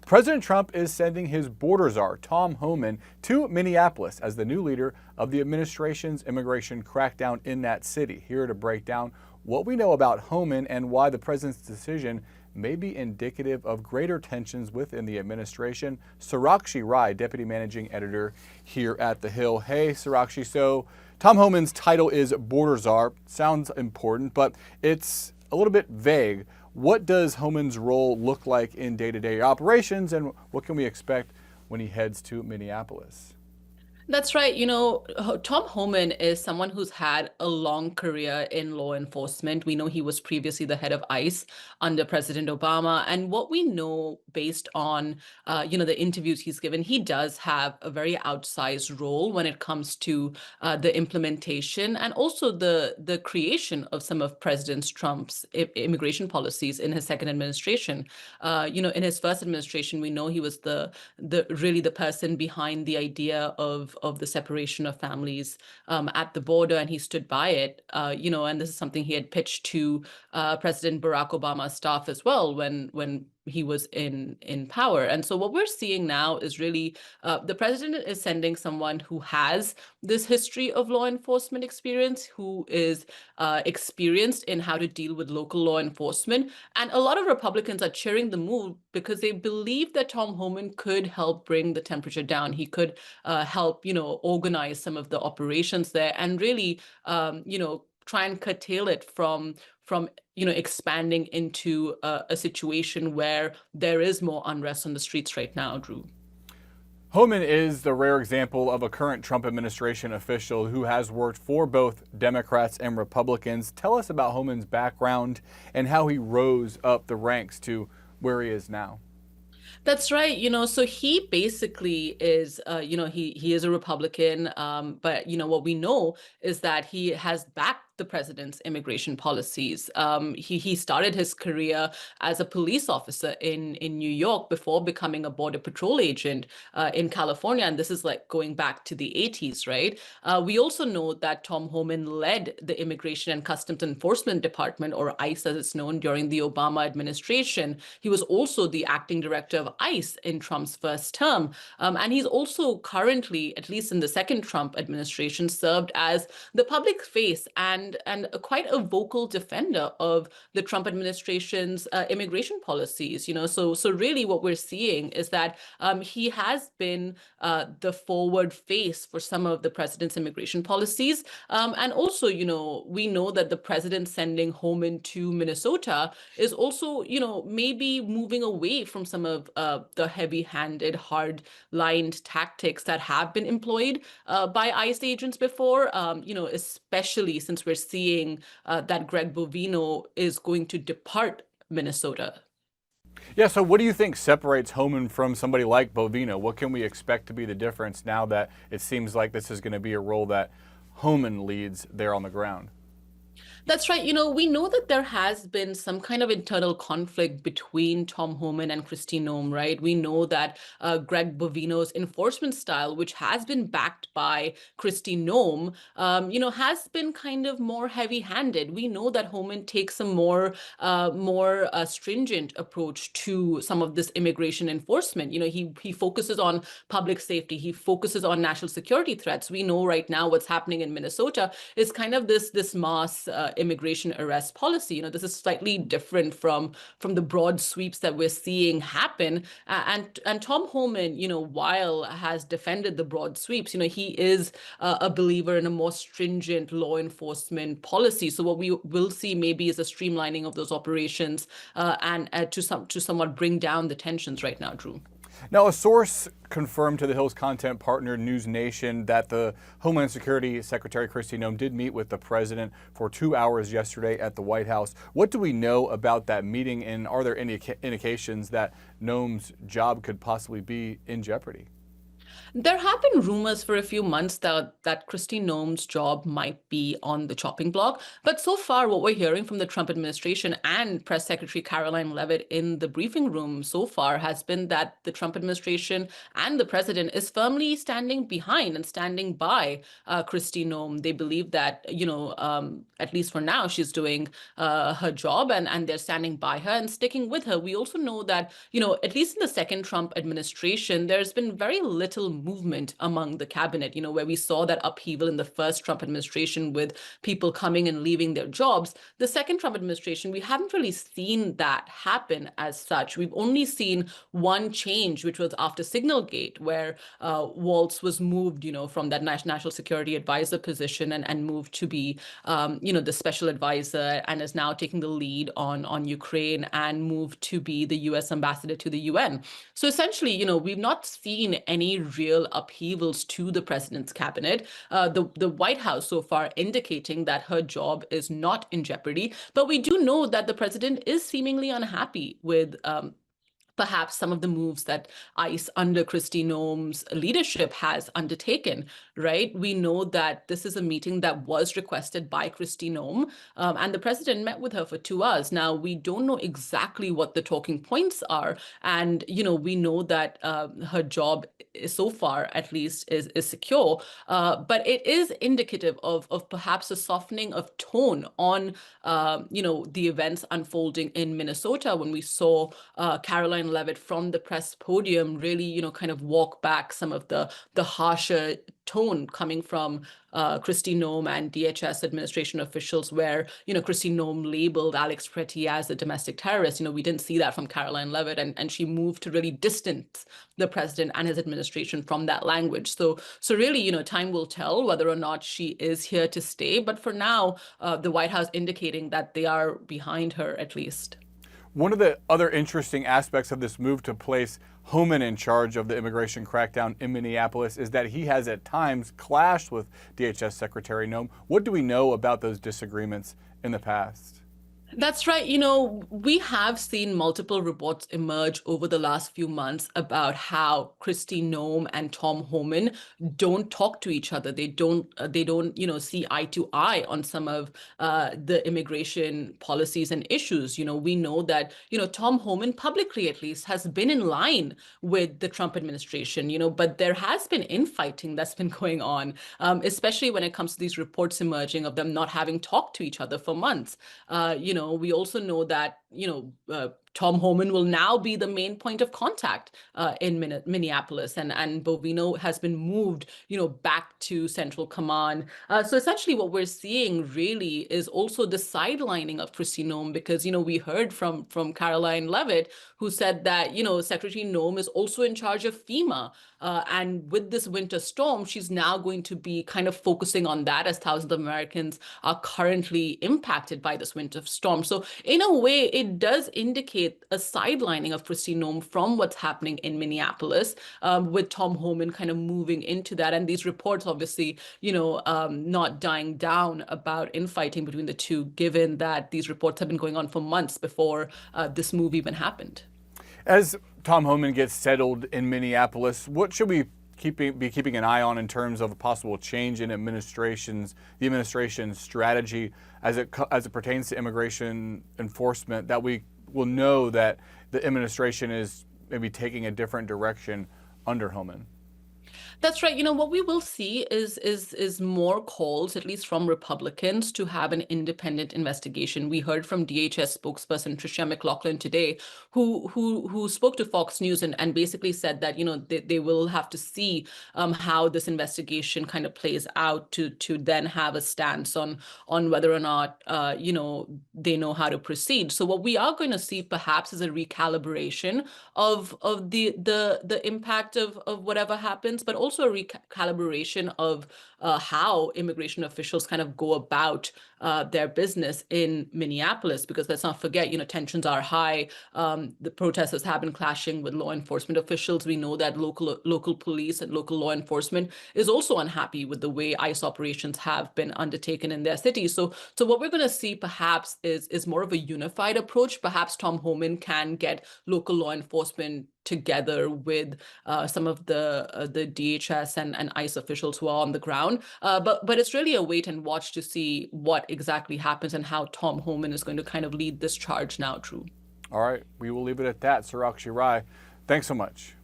President Trump is sending his border czar, Tom Homan, to Minneapolis as the new leader of the administration's immigration crackdown in that city. Here to break down what we know about Homan and why the president's decision may be indicative of greater tensions within the administration, Sarakshi Rai, deputy managing editor here at The Hill. Hey, Sarakshi. So Tom Homan's title is border czar. Sounds important, but it's a little bit vague. What does Homan's role look like in day-to-day operations, and what can we expect when he heads to Minneapolis? That's right. Tom Homan is someone who's had a long career in law enforcement. We know he was previously the head of ICE under President Obama. And what we know based on, the interviews he's given, he does have a very outsized role when it comes to the implementation and also the creation of some of President Trump's immigration policies in his second administration. In his first administration, we know he was the person behind the idea of the separation of families at the border, and he stood by it. And this is something he had pitched to President Barack Obama's staff as well when he was in power. And so what we're seeing now is really the president is sending someone who has this history of law enforcement experience, who is experienced in how to deal with local law enforcement. And a lot of Republicans are cheering the move because they believe that Tom Homan could help bring the temperature down. He could help, organize some of the operations there and really, try and curtail it from expanding into a situation where there is more unrest on the streets right now, Drew. Homan is the rare example of a current Trump administration official who has worked for both Democrats and Republicans. Tell us about Homan's background and how he rose up the ranks to where he is now. That's right. So he basically is, he is a Republican, but what we know is that he has backed the president's immigration policies. He started his career as a police officer in New York before becoming a border patrol agent in California, and this is like going back to the 80s, right? We also know that Tom Homan led the Immigration and Customs Enforcement Department, or ICE as it's known, during the Obama administration. He was also the acting director of ICE in Trump's first term, and he's also currently, at least in the second Trump administration, served as the public face and quite a vocal defender of the Trump administration's immigration policies. So really what we're seeing is that he has been the forward face for some of the president's immigration policies. And also, we know that the president sending Homan to Minnesota is also, maybe moving away from some of the heavy-handed, hard-lined tactics that have been employed by ICE agents before, especially since we're seeing that Greg Bovino is going to depart Minnesota. Yeah, so what do you think separates Homan from somebody like Bovino? What can we expect to be the difference now that it seems like this is going to be a role that Homan leads there on the ground? That's right. We know that there has been some kind of internal conflict between Tom Homan and Kristi Noem, right? We know that Greg Bovino's enforcement style, which has been backed by Kristi Noem, has been kind of more heavy-handed. We know that Homan takes a more stringent approach to some of this immigration enforcement. He focuses on public safety. He focuses on national security threats. We know right now what's happening in Minnesota is kind of this mass immigration arrest policy. This is slightly different from the broad sweeps that we're seeing happen. And Tom Homan, while has defended the broad sweeps, he is a believer in a more stringent law enforcement policy. So what we will see maybe is a streamlining of those operations and to somewhat bring down the tensions right now, Drew. Now, a source confirmed to the Hill's content partner News Nation that the Homeland Security Secretary Kristi Noem did meet with the president for 2 hours yesterday at the White House. What do we know about that meeting, and are there any indications that Noem's job could possibly be in jeopardy? There have been rumors for a few months that Kristi Noem's job might be on the chopping block. But so far, what we're hearing from the Trump administration and Press Secretary Caroline Leavitt in the briefing room so far has been that the Trump administration and the president is firmly standing behind and standing by Kristi Noem. They believe that, at least for now, she's doing her job, and they're standing by her and sticking with her. We also know that, at least in the second Trump administration, there's been very little movement among the cabinet, where we saw that upheaval in the first Trump administration with people coming and leaving their jobs. The second Trump administration, we haven't really seen that happen as such. We've only seen one change, which was after Signalgate, where Waltz was moved, from that national security advisor position and moved to be, the special advisor, and is now taking the lead on Ukraine and moved to be the U.S. ambassador to the UN. So essentially, we've not seen any real upheavals to the president's cabinet. The White House so far indicating that her job is not in jeopardy, but we do know that the president is seemingly unhappy with perhaps some of the moves that ICE under Kristi Noem's leadership has undertaken, right? We know that this is a meeting that was requested by Kristi Noem, and the president met with her for 2 hours. Now, we don't know exactly what the talking points are, and, we know that her job so far, at least, is secure, but it is indicative of perhaps a softening of tone on, the events unfolding in Minnesota when we saw Caroline Leavitt from the press podium really, kind of walk back some of the harsher tone coming from Kristi Noem and DHS administration officials, where, Kristi Noem labeled Alex Pretty as a domestic terrorist. We didn't see that from Caroline Leavitt, and she moved to really distance the president and his administration from that language. So really, time will tell whether or not she is here to stay. But for now, the White House indicating that they are behind her, at least. One of the other interesting aspects of this move to place Homan in charge of the immigration crackdown in Minneapolis is that he has at times clashed with DHS Secretary Noem. What do we know about those disagreements in the past? That's right. We have seen multiple reports emerge over the last few months about how Kristi Noem and Tom Homan don't talk to each other. They don't, see eye to eye on some of the immigration policies and issues. We know that, Tom Homan publicly, at least, has been in line with the Trump administration, but there has been infighting that's been going on, especially when it comes to these reports emerging of them not having talked to each other for months. We also know that, Tom Homan will now be the main point of contact in Minneapolis, and Bovino has been moved, back to Central Command. So essentially, what we're seeing really is also the sidelining of Kristi Noem, because we heard from Caroline Leavitt, who said that Secretary Noem is also in charge of FEMA, and with this winter storm, she's now going to be kind of focusing on that, as thousands of Americans are currently impacted by this winter storm. So in a way, it does indicate a sidelining of Kristi Noem from what's happening in Minneapolis, with Tom Homan kind of moving into that. And these reports, obviously, not dying down about infighting between the two, given that these reports have been going on for months before this move even happened. As Tom Homan gets settled in Minneapolis, what should we be keeping an eye on in terms of a possible change in the administration's strategy as it pertains to immigration enforcement, that we will know that the administration is maybe taking a different direction under Homan? That's right. What we will see is more calls, at least from Republicans, to have an independent investigation. We heard from DHS spokesperson Tricia McLaughlin today, who spoke to Fox News and basically said that they will have to see how this investigation kind of plays out to then have a stance on whether or not they know how to proceed. So what we are going to see perhaps is a recalibration of the impact of whatever happens, but also a recalibration of how immigration officials kind of go about their business in Minneapolis, because let's not forget, tensions are high. The protesters have been clashing with law enforcement officials. We know that local police and local law enforcement is also unhappy with the way ICE operations have been undertaken in their cities. So what we're going to see perhaps is more of a unified approach. Perhaps Tom Homan can get local law enforcement together with some of the DHS and ICE officials who are on the ground. But it's really a wait and watch to see what exactly happens and how Tom Homan is going to kind of lead this charge now, Drew. All right, we will leave it at that. Sarakshi Rai, thanks so much.